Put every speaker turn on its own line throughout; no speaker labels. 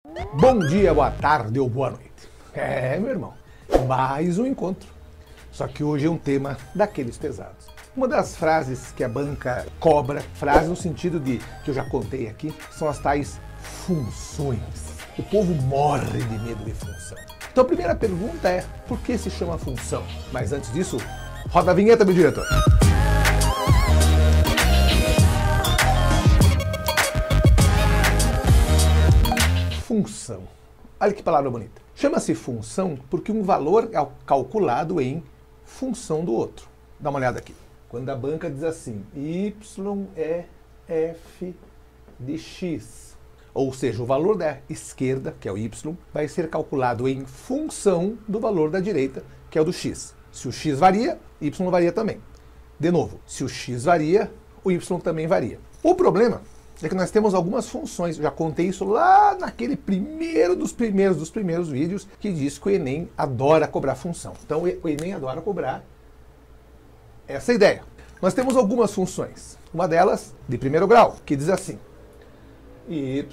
Bom dia, boa tarde ou boa noite. Meu irmão, mais um encontro. Só que hoje é um tema daqueles pesados. Uma das frases que a banca cobra, frase no sentido de, que eu já contei aqui, são as tais funções. O povo morre de medo de função. Então a primeira pergunta é, por que se chama função? Mas antes disso, roda a vinheta, meu diretor. Função. Olha que palavra bonita. Chama-se função porque um valor é calculado em função do outro. Dá uma olhada aqui. Quando a banca diz assim, y é f de x, ou seja, o valor da esquerda, que é o y, vai ser calculado em função do valor da direita, que é o do x. Se o x varia, y varia também. De novo, se o x varia, o y também varia. O problema é que nós temos algumas funções, eu já contei isso lá naquele primeiro dos primeiros vídeos, que diz que o Enem adora cobrar função. Então o Enem adora cobrar essa ideia. Nós temos algumas funções, uma delas de primeiro grau, que diz assim, y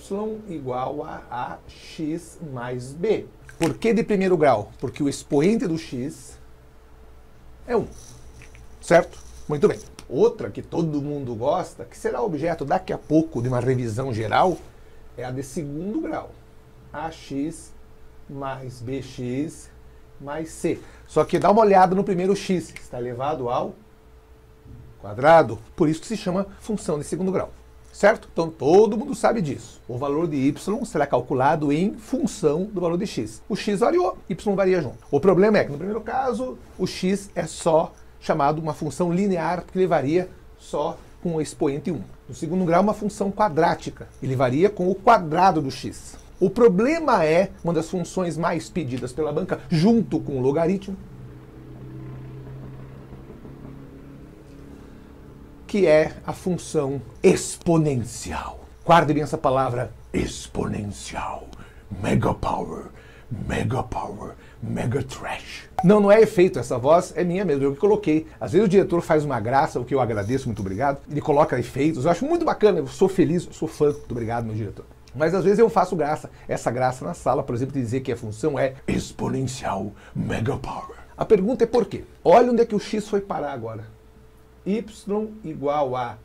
igual a x mais b. Por que de primeiro grau? Porque o expoente do x é 1, certo? Muito bem. Outra que todo mundo gosta, que será objeto daqui a pouco de uma revisão geral, é a de segundo grau. ax mais bx mais c. Só que dá uma olhada no primeiro x, que está elevado ao quadrado. Por isso que se chama função de segundo grau. Certo? Então todo mundo sabe disso. O valor de y será calculado em função do valor de x. O x variou, y varia junto. O problema é que no primeiro caso, o x é só chamado uma função linear, porque ele varia só com o expoente 1. No segundo grau, uma função quadrática. Ele varia com o quadrado do x. O problema é uma das funções mais pedidas pela banca, junto com o logaritmo, que é a função exponencial. Guarde bem essa palavra, exponencial. Mega power, mega trash. Não é efeito, essa voz é minha mesmo, eu que coloquei. Às vezes o diretor faz uma graça, o que eu agradeço, muito obrigado. Ele coloca efeitos, eu acho muito bacana, eu sou feliz, eu sou fã, muito obrigado, meu diretor. Mas às vezes eu faço graça, essa graça na sala, por exemplo, de dizer que a função é exponencial mega power. A pergunta é por quê? Olha onde é que o x foi parar agora. Y igual a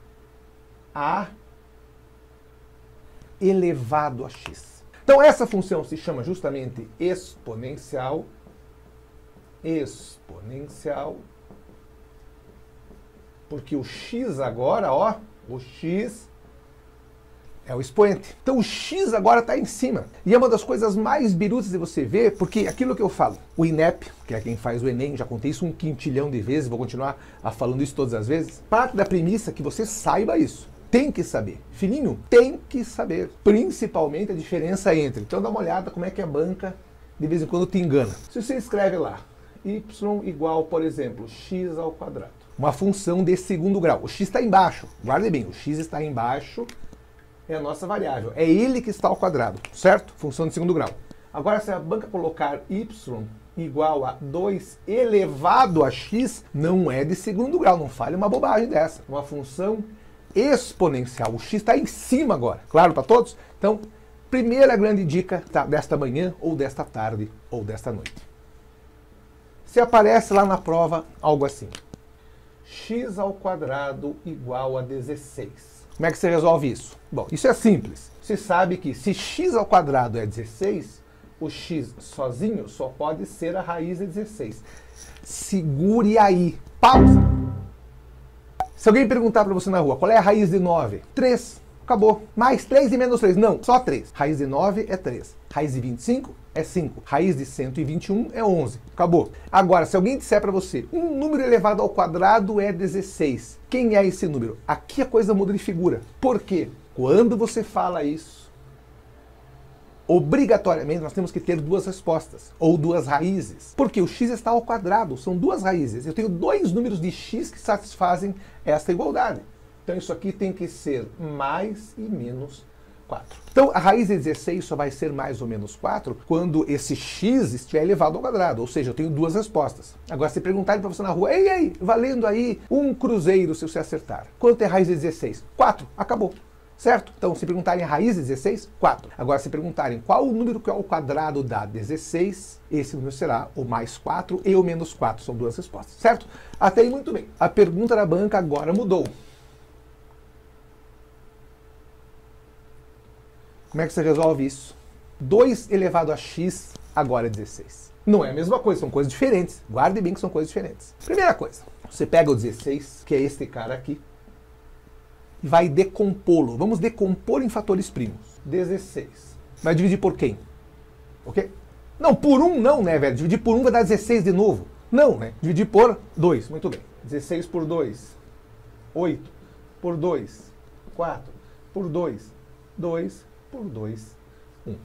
elevado a x. Então essa função se chama justamente exponencial, porque o x agora, ó, o x é o expoente. Então o x agora está em cima. E é uma das coisas mais birutas de você ver, porque aquilo que eu falo, o INEP, que é quem faz o Enem, já contei isso um quintilhão de vezes, vou continuar falando isso todas as vezes, parte da premissa que você saiba isso. Tem que saber. Filhinho, tem que saber. Principalmente a diferença entre. Então dá uma olhada como é que a banca de vez em quando te engana. Se você escreve lá, y igual, por exemplo, x ao quadrado. Uma função de segundo grau. O x está embaixo. Guarde bem, o x está embaixo, é a nossa variável. É ele que está ao quadrado, certo? Função de segundo grau. Agora, se a banca colocar y igual a 2 elevado a x, não é de segundo grau. Não fale uma bobagem dessa. Uma função exponencial. O x está em cima agora. Claro para todos? Então, primeira grande dica desta manhã, ou desta tarde, ou desta noite. Se aparece lá na prova algo assim, x ao quadrado igual a 16. Como é que você resolve isso? Bom, isso é simples. Você sabe que se x ao quadrado é 16, o x sozinho só pode ser a raiz de 16. Segure aí. Pausa. Se alguém perguntar para você na rua, qual é a raiz de 9? 3. Acabou. Mais 3 e menos 3. Não, só 3. Raiz de 9 é 3. Raiz de 25 é 5. Raiz de 121 é 11. Acabou. Agora, se alguém disser para você, um número elevado ao quadrado é 16. Quem é esse número? Aqui a coisa muda de figura. Por quê? Quando você fala isso, obrigatoriamente nós temos que ter duas respostas, ou duas raízes. Porque o x está ao quadrado, são duas raízes. Eu tenho dois números de x que satisfazem essa igualdade. Então isso aqui tem que ser mais e menos 4. Então a raiz de 16 só vai ser mais ou menos 4 quando esse x estiver elevado ao quadrado, ou seja, eu tenho duas respostas. Agora se perguntarem para você na rua, ei, valendo aí um cruzeiro se você acertar. Quanto é raiz de 16? 4, acabou. certo? Então, se perguntarem a raiz de 16, 4. Agora, se perguntarem qual o número que ao quadrado dá 16, esse número será o mais 4 e o menos 4. São duas respostas, certo? Até aí, muito bem. A pergunta da banca agora mudou. Como é que você resolve isso? 2 elevado a x agora é 16. Não é a mesma coisa, são coisas diferentes. Guarde bem que são coisas diferentes. Primeira coisa, você pega o 16, que é este cara aqui, e vai decompô-lo. Vamos decompor em fatores primos. 16. Vai dividir por quem? Ok? Não, por 1 não, né, velho? Dividir por 1 vai dar 16 de novo. Não, né? Dividir por 2. Muito bem. 16 por 2. 8. Por 2. 4. Por 2. 2. Por 2. 1.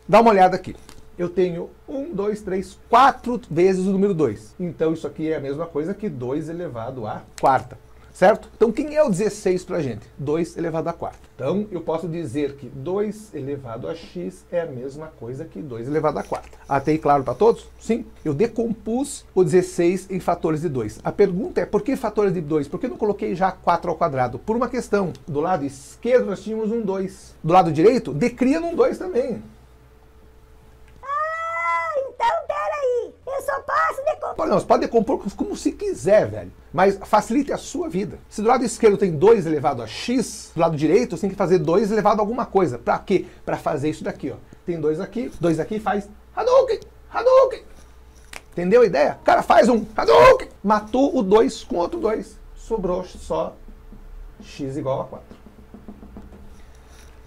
Dá uma olhada aqui. Eu tenho 1, 2, 3, 4 vezes o número 2. Então isso aqui é a mesma coisa que 2 elevado à quarta. Certo? Então, quem é o 16 para a gente? 2 elevado a 4. Então, eu posso dizer que 2 elevado a x é a mesma coisa que 2 elevado a 4. Até aí claro para todos? Sim. Eu decompus o 16 em fatores de 2. A pergunta é, por que fatores de 2? Por que eu não coloquei já 4 ao quadrado? Por uma questão. Do lado esquerdo nós tínhamos um 2. Do lado direito, decria num 2 também.
Eu só posso decompor.
Não, você pode decompor como se quiser, velho. Mas facilite a sua vida. Se do lado esquerdo tem 2 elevado a x, do lado direito você tem que fazer 2 elevado a alguma coisa. Pra quê? Pra fazer isso daqui, ó. Tem 2 aqui faz Hadouken, Hadouken. Entendeu a ideia? O cara faz um Hadouken. Matou o 2 com outro 2. Sobrou só x igual a 4.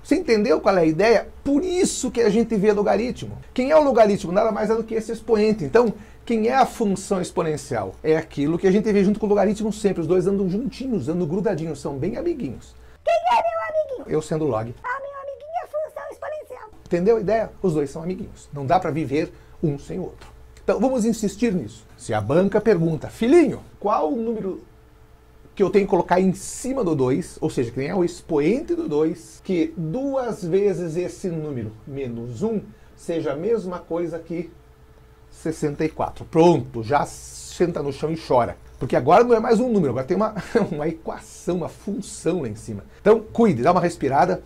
Você entendeu qual é a ideia? Por isso que a gente vê logaritmo. Quem é o logaritmo? Nada mais é do que esse expoente. Então, quem é a função exponencial? É aquilo que a gente vê junto com o logaritmo sempre. Os dois andam juntinhos, andam grudadinhos, são bem amiguinhos.
Quem é meu amiguinho?
Eu sendo log.
Ah, meu amiguinho é a função exponencial.
Entendeu a ideia? Os dois são amiguinhos. Não dá para viver um sem o outro. Então, vamos insistir nisso. Se a banca pergunta, filhinho, qual o número que eu tenho que colocar em cima do 2, ou seja, que é o expoente do 2, que 2 vezes esse número menos 1 seja a mesma coisa que 64. Pronto, já senta no chão e chora. Porque agora não é mais um número, agora tem uma equação, uma função lá em cima. Então, cuide, dá uma respirada.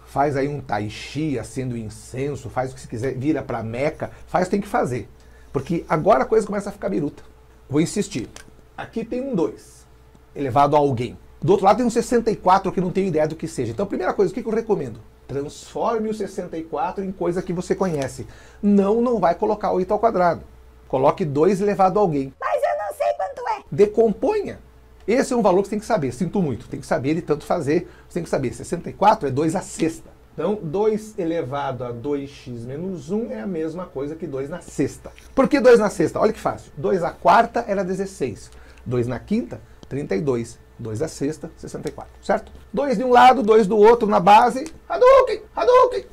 Faz aí um tai chi, acende o incenso, faz o que você quiser, vira pra Meca, faz o que tem que fazer. Porque agora a coisa começa a ficar biruta. Vou insistir. Aqui tem um 2, elevado a alguém. Do outro lado tem um 64, que não tenho ideia do que seja. Então, a primeira coisa, o que eu recomendo? Transforme o 64 em coisa que você conhece. Não vai colocar 8 ao quadrado. Coloque 2 elevado a alguém.
Mas eu não sei quanto é.
Decomponha. Esse é um valor que você tem que saber. Sinto muito. Tem que saber de tanto fazer. Você tem que saber. 64 é 2 à sexta. Então, 2 elevado a 2x menos 1 é a mesma coisa que 2 na sexta. Por que 2 na sexta? Olha que fácil. 2 à quarta era 16. 2 na quinta, 32. 2 à sexta, 64. Certo? 2 de um lado, 2 do outro na base. Hadouken! Hadouken!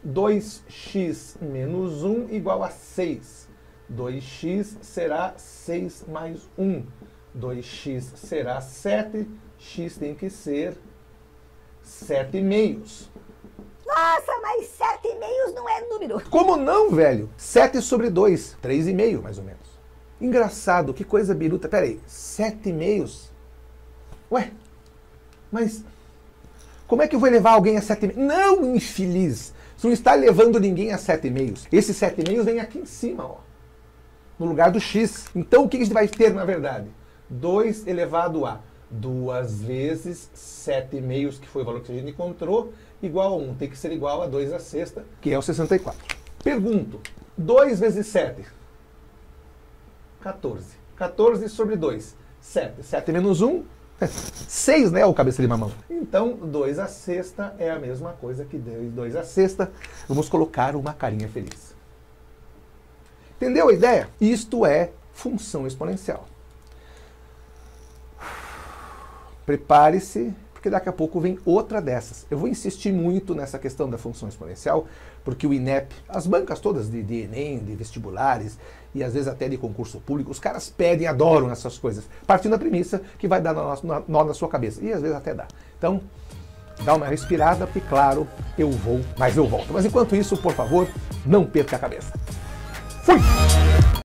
2x menos 1 igual a 6. 2x será 6 mais 1. 2x será 7. X tem que ser 7/2.
Nossa, mas 7/2 não é número.
Como não, velho? 7 sobre 2, 3,5 mais ou menos. Engraçado, que coisa biruta. Pera aí, 7/2? Ué, mas como é que eu vou levar alguém a 7/2? Não, infeliz! Você não está levando ninguém a 7/2. Esse 7/2 vem aqui em cima, ó, no lugar do x. Então o que a gente vai ter, na verdade? 2 elevado a 2 vezes 7/2, que foi o valor que a gente encontrou, igual a 1. Tem que ser igual a 2 à sexta, que é o 64. Pergunto, 2 vezes 7? 14. 14 sobre 2, 7. 7 menos 1, 6, né, o cabeça de mamão. Então, 2 à sexta é a mesma coisa que 2 à sexta. Vamos colocar uma carinha feliz. Entendeu a ideia? Isto é função exponencial. Prepare-se, porque daqui a pouco vem outra dessas. Eu vou insistir muito nessa questão da função exponencial, porque o INEP, as bancas todas de Enem, de vestibulares, e às vezes até de concurso público, os caras pedem, adoram essas coisas, partindo da premissa que vai dar nó na sua cabeça, e às vezes até dá. Então, dá uma respirada, porque claro, eu vou, mas eu volto. Mas enquanto isso, por favor, não perca a cabeça. Fui!